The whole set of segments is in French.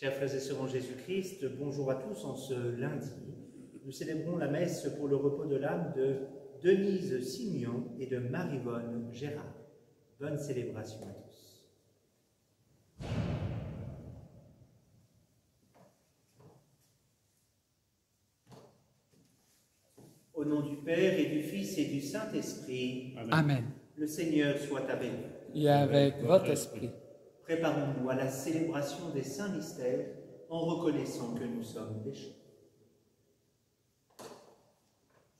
Chers frères et sœurs en Jésus-Christ, bonjour à tous. En ce lundi, nous célébrons la messe pour le repos de l'âme de Denise Signon et de Marivonne Gérard. Bonne célébration à tous. Au nom du Père et du Fils et du Saint-Esprit. Amen. Le Seigneur soit avec vous. Et avec votre esprit. Préparons-nous à la célébration des saints mystères en reconnaissant que nous sommes pécheurs.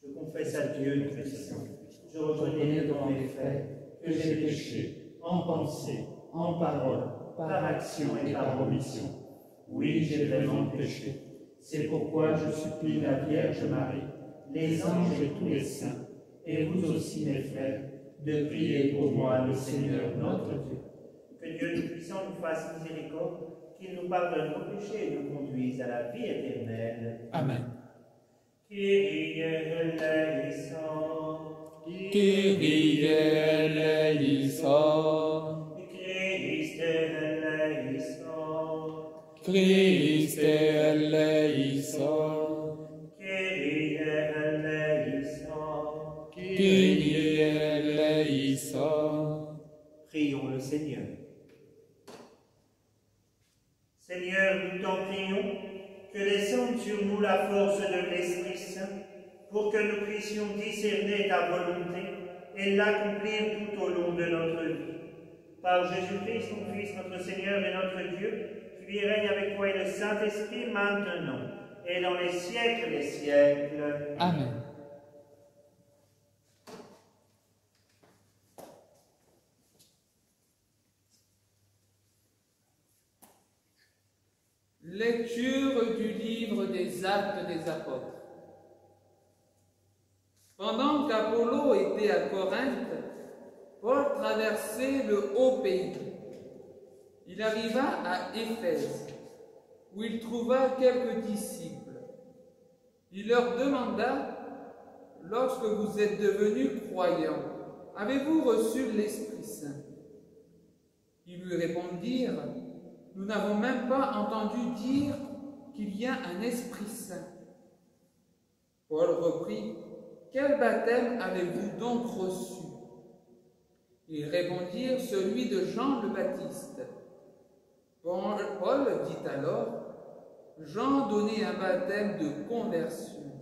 Je confesse à Dieu Tout-Puissant, je reconnais dans mes faits que j'ai péché, en pensée, en parole, par action et par omission. Oui, j'ai vraiment péché. C'est pourquoi je supplie la Vierge Marie, les anges et tous les saints, et vous aussi mes frères, de prier pour moi le Seigneur notre Dieu. Que Dieu Tout-Puissant nous fasse miséricorde, qu'il nous pardonne nos péchés et nous conduise à la vie éternelle. Amen. Kyrie eleison. Kyrie eleison. Christe eleison. Christe eleison. Kyrie eleison. Kyrie eleison. Prions le Seigneur. Seigneur, nous t'en prions, que descende sur nous la force de l'Esprit Saint, pour que nous puissions discerner ta volonté et l'accomplir tout au long de notre vie. Par Jésus-Christ, ton Fils, notre Seigneur et notre Dieu, qui vit et règne avec toi et le Saint-Esprit maintenant et dans les siècles des siècles. Amen. Lecture du livre des Actes des Apôtres. Pendant qu'Apollo était à Corinthe, Paul traversait le haut pays. Il arriva à Éphèse, où il trouva quelques disciples. Il leur demanda, « Lorsque vous êtes devenus croyants, avez-vous reçu l'Esprit Saint ?» Ils lui répondirent, « Nous n'avons même pas entendu dire qu'il y a un Esprit Saint. » Paul reprit, « Quel baptême avez-vous donc reçu ?» Ils répondirent, « Celui de Jean le Baptiste. » Paul dit alors, « Jean donnait un baptême de conversion.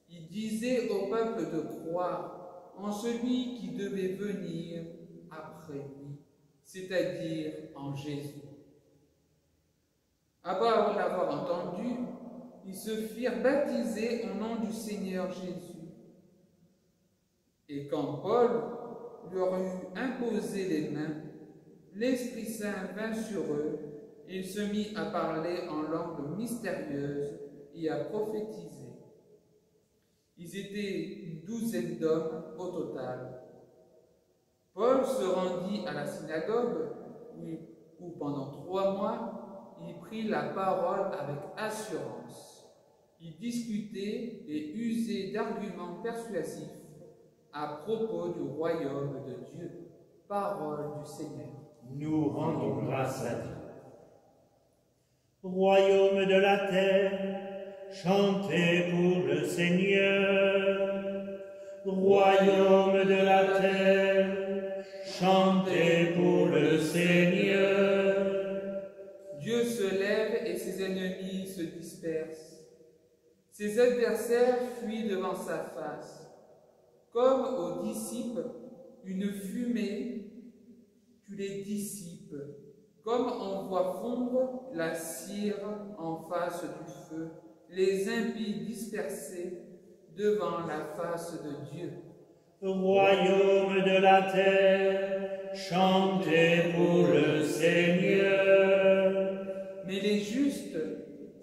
Il disait au peuple de croire en celui qui devait venir après lui, c'est-à-dire en Jésus. » Après l'avoir entendu, ils se firent baptiser au nom du Seigneur Jésus. Et quand Paul leur eut imposé les mains, l'Esprit Saint vint sur eux, et il se mit à parler en langue mystérieuse et à prophétiser. Ils étaient une douzaine d'hommes au total. Paul se rendit à la synagogue, où pendant 3 mois, il prit la parole avec assurance. Il discutait et usait d'arguments persuasifs à propos du royaume de Dieu. Parole du Seigneur. Nous rendons grâce à Dieu. Royaume de la terre, chantez pour le Seigneur. Royaume de la terre, chantez pour le Seigneur. Dieu se lève et ses ennemis se dispersent. Ses adversaires fuient devant sa face. Comme aux disciples, une fumée tue les disciples. Comme on voit fondre la cire en face du feu, les impies dispersés devant la face de Dieu. Royaume de la terre, chantez pour le Seigneur. Mais les justes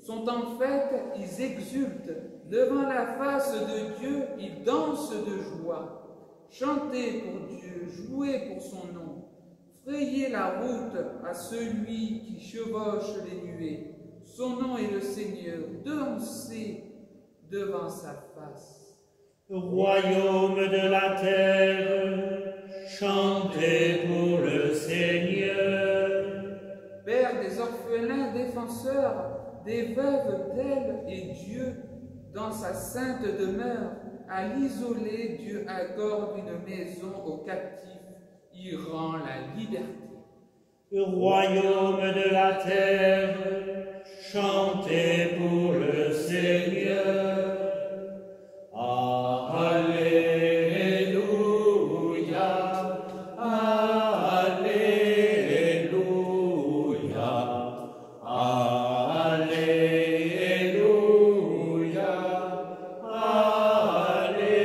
sont en fait, ils exultent devant la face de Dieu, ils dansent de joie. Chantez pour Dieu, jouez pour son nom. Frayez la route à celui qui chevauche les nuées. Son nom est le Seigneur, dansez devant sa face. Royaume de la terre, chantez pour le Seigneur. Père des orphelins, orphelin défenseur des veuves d'elle, et Dieu, dans sa sainte demeure, à l'isolé, Dieu accorde une maison aux captifs, y rend la liberté. Le royaume de la terre, chantez pour le Seigneur. Alléluia, Alléluia, Alléluia, Alléluia.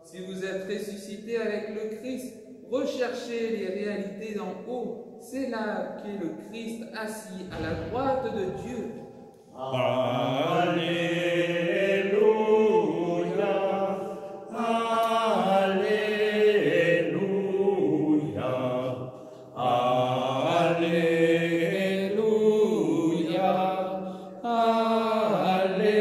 Si vous êtes ressuscité avec le Christ, recherchez les réalités d'en haut. C'est là qu'est le Christ assis à la droite de Dieu. Alléluia, Alléluia, Alléluia, Alléluia.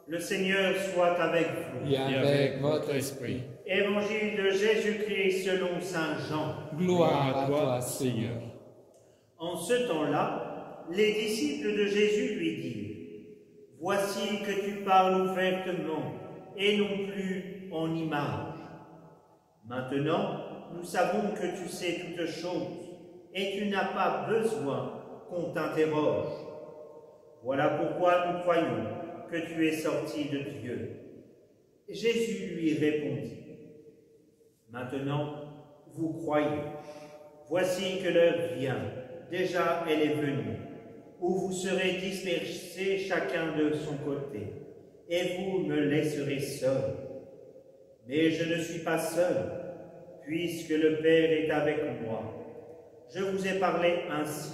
Le Seigneur soit avec vous. Et avec votre esprit. Évangile de Jésus-Christ selon saint Jean. Gloire à toi, Seigneur. En ce temps-là, les disciples de Jésus lui dirent : « Voici que tu parles ouvertement, et non plus en images. Maintenant, nous savons que tu sais toutes choses, et tu n'as pas besoin qu'on t'interroge. Voilà pourquoi nous croyons que tu es sorti de Dieu. » Jésus lui répondit : « Maintenant, vous croyez. Voici que l'heure vient, déjà elle est venue, où vous serez dispersés chacun de son côté, et vous me laisserez seul. Mais je ne suis pas seul, puisque le Père est avec moi. Je vous ai parlé ainsi,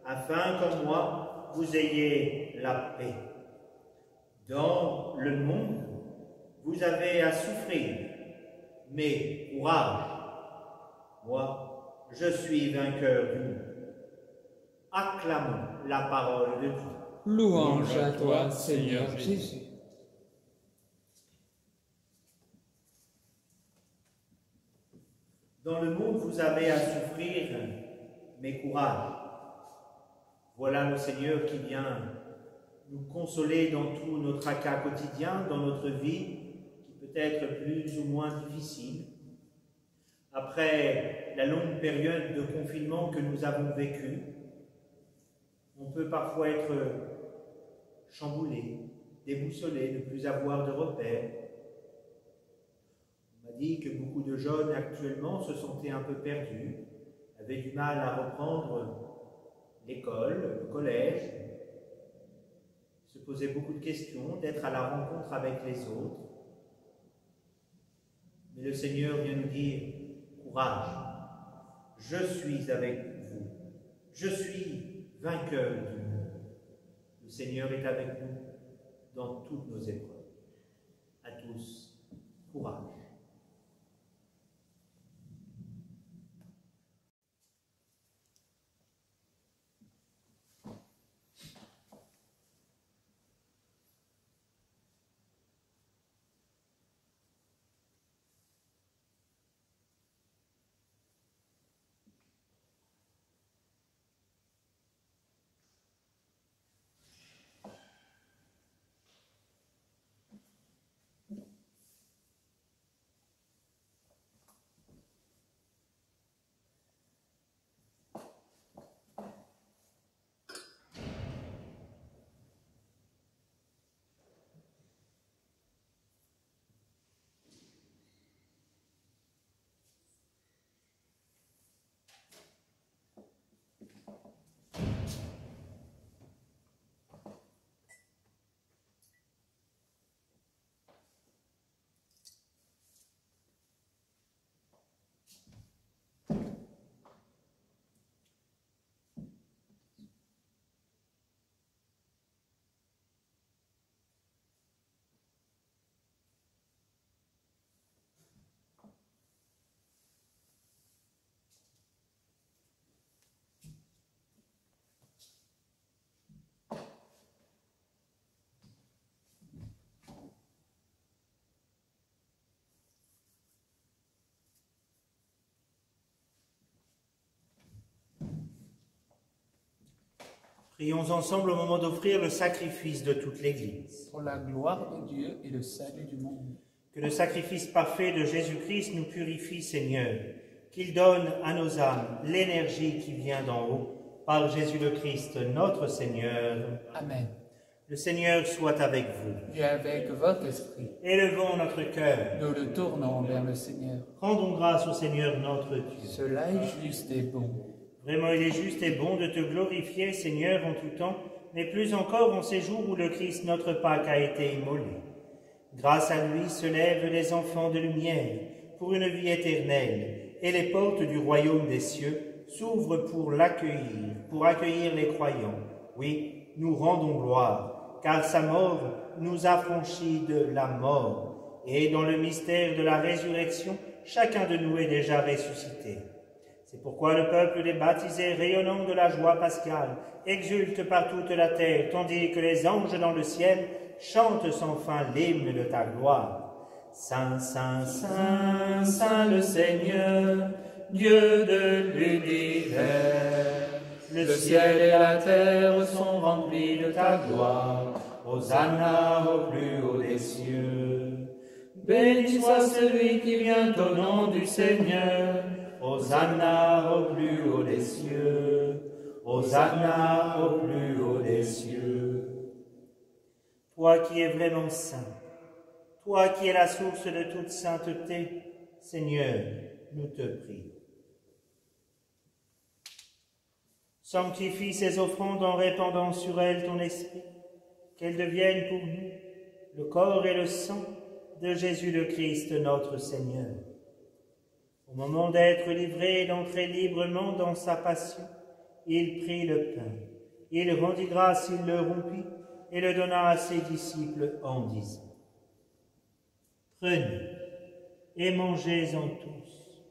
afin qu'en moi vous ayez la paix. Dans le monde, vous avez à souffrir, mais courage. Moi, je suis vainqueur du monde. Acclamons la parole de Dieu. Louange à toi, Seigneur Jésus. Dans le monde, vous avez à souffrir, mais courage. Voilà le Seigneur qui vient nous consoler dans tout notre tracas quotidien, dans notre vie, qui peut être plus ou moins difficile. Après la longue période de confinement que nous avons vécue, on peut parfois être chamboulé, déboussolé, ne plus avoir de repères. On m'a dit que beaucoup de jeunes actuellement se sentaient un peu perdus, avaient du mal à reprendre l'école, le collège, se posaient beaucoup de questions, d'être à la rencontre avec les autres. Mais le Seigneur vient nous dire : courage, je suis avec vous, je suis vainqueur du monde. Le Seigneur est avec nous dans toutes nos épreuves. À tous, courage. Prions ensemble au moment d'offrir le sacrifice de toute l'Église. Pour la gloire de Dieu et le salut du monde. Que le sacrifice parfait de Jésus-Christ nous purifie, Seigneur, qu'il donne à nos âmes l'énergie qui vient d'en haut, par Jésus le Christ, notre Seigneur. Amen. Le Seigneur soit avec vous. Et avec votre esprit. Élevons notre cœur. Nous le tournons vers le Seigneur. Rendons grâce au Seigneur notre Dieu. Cela est juste et bon. Vraiment, il est juste et bon de te glorifier, Seigneur, en tout temps, mais plus encore en ces jours où le Christ, notre Pâque, a été immolé. Grâce à lui se lèvent les enfants de lumière pour une vie éternelle, et les portes du royaume des cieux s'ouvrent pour accueillir les croyants. Oui, nous rendons gloire, car sa mort nous affranchit de la mort, et dans le mystère de la résurrection, chacun de nous est déjà ressuscité. C'est pourquoi le peuple des baptisés, rayonnant de la joie pascale, exulte par toute la terre, tandis que les anges dans le ciel chantent sans fin l'hymne de ta gloire. Saint, Saint, Saint, Saint le Seigneur, Dieu de l'univers. Le ciel et la terre sont remplis de ta gloire. Hosanna au plus haut des cieux. Béni soit celui qui vient au nom du Seigneur. Hosanna au plus haut des cieux. Hosanna au plus haut des cieux. Toi qui es vraiment saint, toi qui es la source de toute sainteté, Seigneur, nous te prions. Sanctifie ces offrandes en répandant sur elles ton esprit, qu'elles deviennent pour nous le corps et le sang de Jésus le Christ, notre Seigneur. Au moment d'être livré et d'entrer librement dans sa passion, il prit le pain, il rendit grâce, il le rompit et le donna à ses disciples en disant : Prenez et mangez-en tous.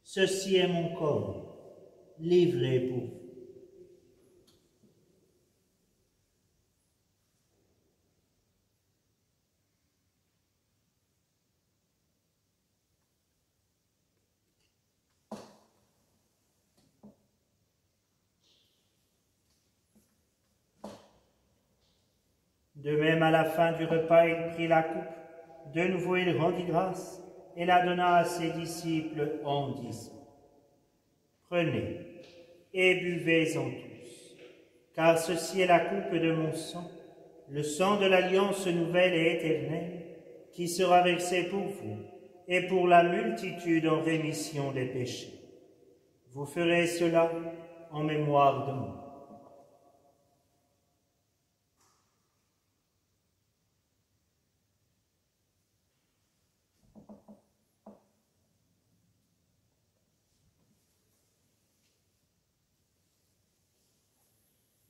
Ceci est mon corps, livré pour vous. De même, à la fin du repas, il prit la coupe. De nouveau, il rendit grâce et la donna à ses disciples en disant : Prenez et buvez-en tous, car ceci est la coupe de mon sang, le sang de l'alliance nouvelle et éternelle, qui sera versé pour vous et pour la multitude en rémission des péchés. Vous ferez cela en mémoire de moi.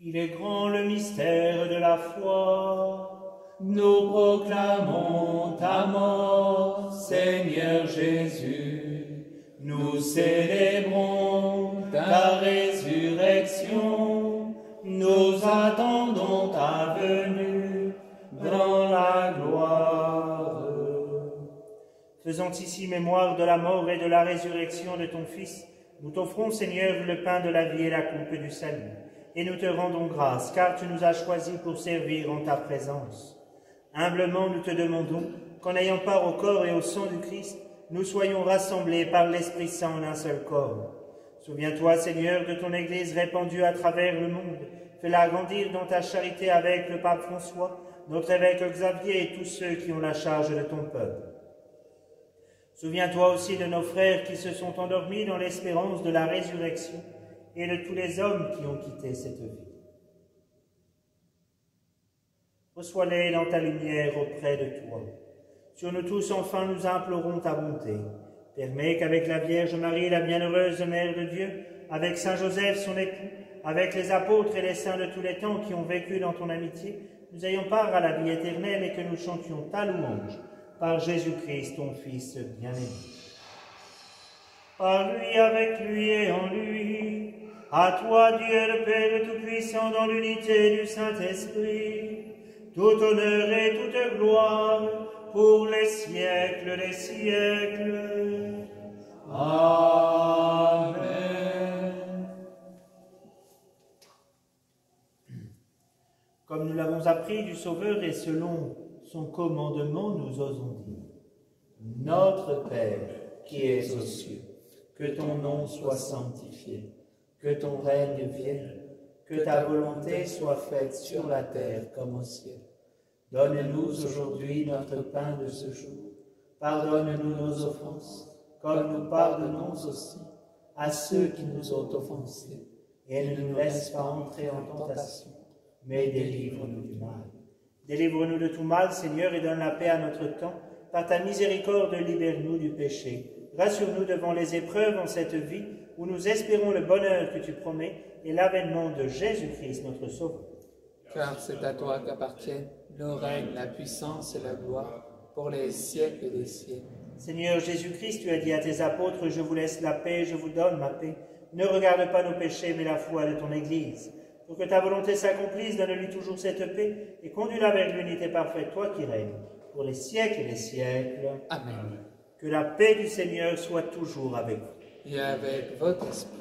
Il est grand le mystère de la foi. Nous proclamons ta mort, Seigneur Jésus. Nous célébrons ta résurrection. Nous attendons ta venue dans la gloire. Faisant ici mémoire de la mort et de la résurrection de ton Fils, nous t'offrons, Seigneur, le pain de la vie et la coupe du salut. Et nous te rendons grâce, car tu nous as choisis pour servir en ta présence. Humblement, nous te demandons qu'en ayant part au corps et au sang du Christ, nous soyons rassemblés par l'Esprit Saint en un seul corps. Souviens-toi, Seigneur, de ton Église répandue à travers le monde. Fais-la grandir dans ta charité avec le pape François, notre évêque Xavier et tous ceux qui ont la charge de ton peuple. Souviens-toi aussi de nos frères qui se sont endormis dans l'espérance de la résurrection, et de tous les hommes qui ont quitté cette vie. Reçois-les dans ta lumière auprès de toi. Sur nous tous, enfin, nous implorons ta bonté. Permets qu'avec la Vierge Marie, la bienheureuse Mère de Dieu, avec Saint Joseph, son époux, avec les apôtres et les saints de tous les temps qui ont vécu dans ton amitié, nous ayons part à la vie éternelle et que nous chantions ta louange par Jésus-Christ, ton Fils bien-aimé. Par lui, avec lui et en lui, à toi, Dieu le Père Tout-Puissant, dans l'unité du Saint-Esprit, tout honneur et toute gloire pour les siècles des siècles. Amen. Comme nous l'avons appris du Sauveur et selon son commandement, nous osons dire: Notre Père, qui es aux cieux, que ton nom soit sanctifié, que ton règne vienne, que ta volonté soit faite sur la terre comme au ciel. Donne-nous aujourd'hui notre pain de ce jour. Pardonne-nous nos offenses, comme nous pardonnons aussi à ceux qui nous ont offensés. Et ne nous laisse pas entrer en tentation, mais délivre-nous du mal. Délivre-nous de tout mal, Seigneur, et donne la paix à notre temps. Par ta miséricorde, libère-nous du péché. Rassure-nous devant les épreuves en cette vie, où nous espérons le bonheur que tu promets et l'avènement de Jésus-Christ, notre Sauveur. Car c'est à toi qu'appartiennent le règne, la puissance et la gloire, pour les siècles des siècles. Seigneur Jésus-Christ, tu as dit à tes apôtres: je vous laisse la paix, je vous donne ma paix. Ne regarde pas nos péchés, mais la foi de ton Église. Pour que ta volonté s'accomplisse, donne-lui toujours cette paix et conduis-la vers l'unité parfaite, toi qui règnes pour les siècles et les siècles. Amen. Que la paix du Seigneur soit toujours avec vous. Et avec votre esprit.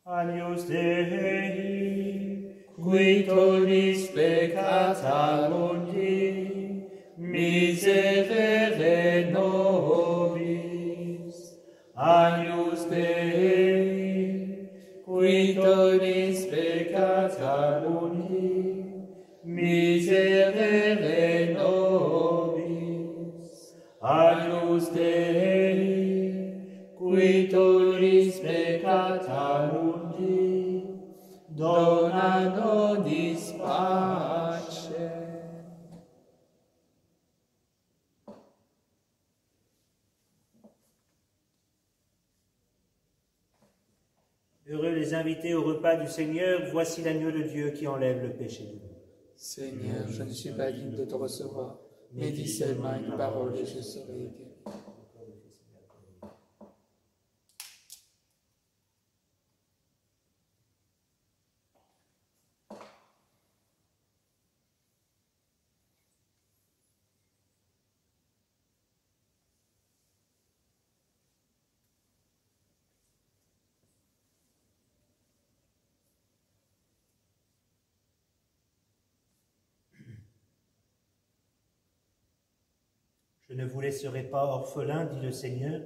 Agnus Dei, qui tollis peccata mundi, miserere nobis. Agnus Dei, qui tollis peccata mundi, miserere nobis. Agnus Dei, qui tollis peccata mundi, dona nobis pace. Heureux les invités au repas du Seigneur, voici l'agneau de Dieu qui enlève le péché du monde. Seigneur, je ne suis pas digne de te recevoir, mais dis seulement une parole et je serai guéri. Je ne vous laisserai pas orphelin, dit le Seigneur,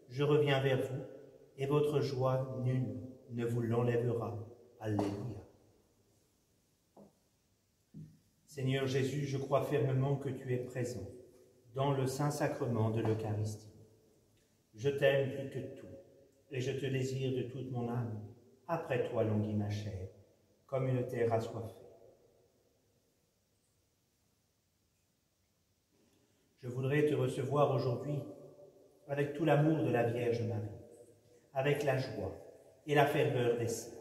je reviens vers vous, et votre joie, nul ne vous l'enlèvera. Alléluia. Seigneur Jésus, je crois fermement que tu es présent dans le Saint-Sacrement de l'Eucharistie. Je t'aime plus que tout, et je te désire de toute mon âme. Après toi languit ma chair, comme une terre assoiffée. Je voudrais te recevoir aujourd'hui avec tout l'amour de la Vierge Marie, avec la joie et la ferveur des saints.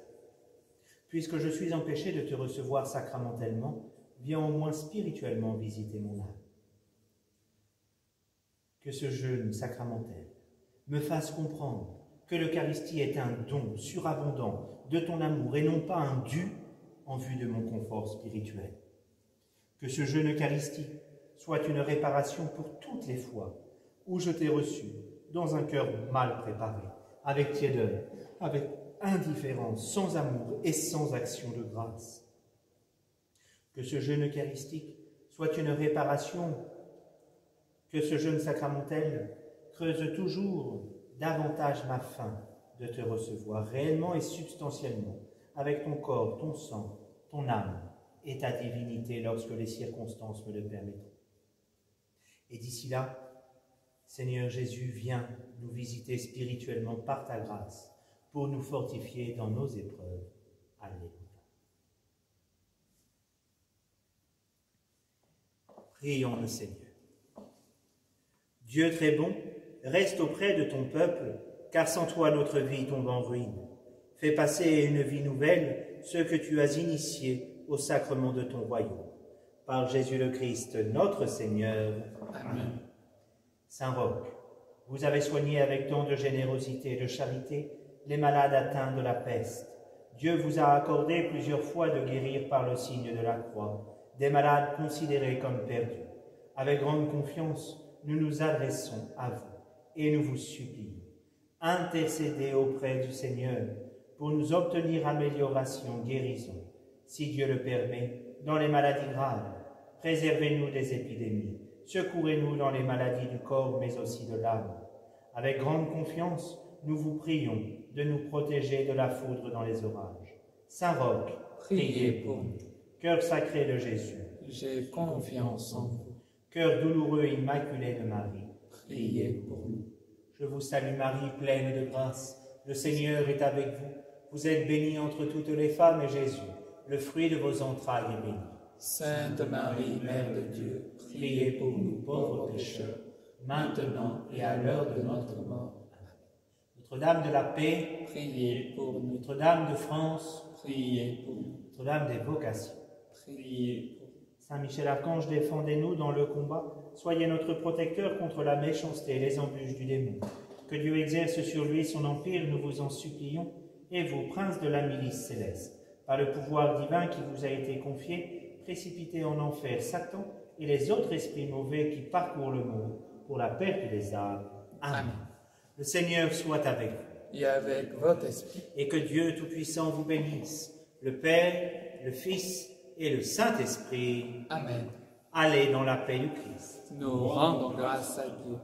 Puisque je suis empêché de te recevoir sacramentellement, viens au moins spirituellement visiter mon âme. Que ce jeûne sacramentel me fasse comprendre que l'Eucharistie est un don surabondant de ton amour et non pas un dû en vue de mon confort spirituel. Que ce jeûne eucharistique soit une réparation pour toutes les fois où je t'ai reçu dans un cœur mal préparé, avec tiédeur, avec indifférence, sans amour et sans action de grâce. Que ce jeûne eucharistique soit une réparation, que ce jeûne sacramentel creuse toujours davantage ma faim de te recevoir réellement et substantiellement, avec ton corps, ton sang, ton âme et ta divinité lorsque les circonstances me le permettront. Et d'ici là, Seigneur Jésus, viens nous visiter spirituellement par ta grâce pour nous fortifier dans nos épreuves. Alléluia. Prions le Seigneur. Dieu très bon, reste auprès de ton peuple, car sans toi notre vie tombe en ruine. Fais passer une vie nouvelle ceux que tu as initiés au sacrement de ton royaume. Par Jésus le Christ, notre Seigneur. Amen. Saint Roch, vous avez soigné avec tant de générosité et de charité les malades atteints de la peste. Dieu vous a accordé plusieurs fois de guérir par le signe de la croix des malades considérés comme perdus. Avec grande confiance, nous nous adressons à vous et nous vous supplions. intercédez auprès du Seigneur pour nous obtenir amélioration, guérison, si Dieu le permet, dans les maladies graves. Préservez-nous des épidémies, secourez-nous dans les maladies du corps, mais aussi de l'âme. Avec grande confiance, nous vous prions de nous protéger de la foudre dans les orages. Saint Roch, Priez pour nous. Cœur sacré de Jésus, J'ai confiance en vous. Cœur douloureux immaculé de Marie, Priez pour nous. je vous salue Marie, pleine de grâce. Le Seigneur est avec vous. Vous êtes bénie entre toutes les femmes, et Jésus, le fruit de vos entrailles, est béni. Sainte Marie, Mère de Dieu, priez pour nous pauvres pécheurs, maintenant et à l'heure de notre mort. Notre-Dame de la paix, Priez pour nous. Notre-Dame de France, Priez pour nous. Notre-Dame des vocations. Priez pour nous. Saint Michel Archange, défendez-nous dans le combat. Soyez notre protecteur contre la méchanceté et les embûches du démon. Que Dieu exerce sur lui son empire, nous vous en supplions. Et vous, prince de la milice céleste, par le pouvoir divin qui vous a été confié, précipitez en enfer Satan et les autres esprits mauvais qui parcourent le monde pour la perte des âmes. Amen. Le Seigneur soit avec vous. Et avec votre esprit. Et que Dieu Tout-Puissant vous bénisse, le Père, le Fils et le Saint-Esprit. Amen. Allez dans la paix du Christ. Nous rendons grâce à Dieu.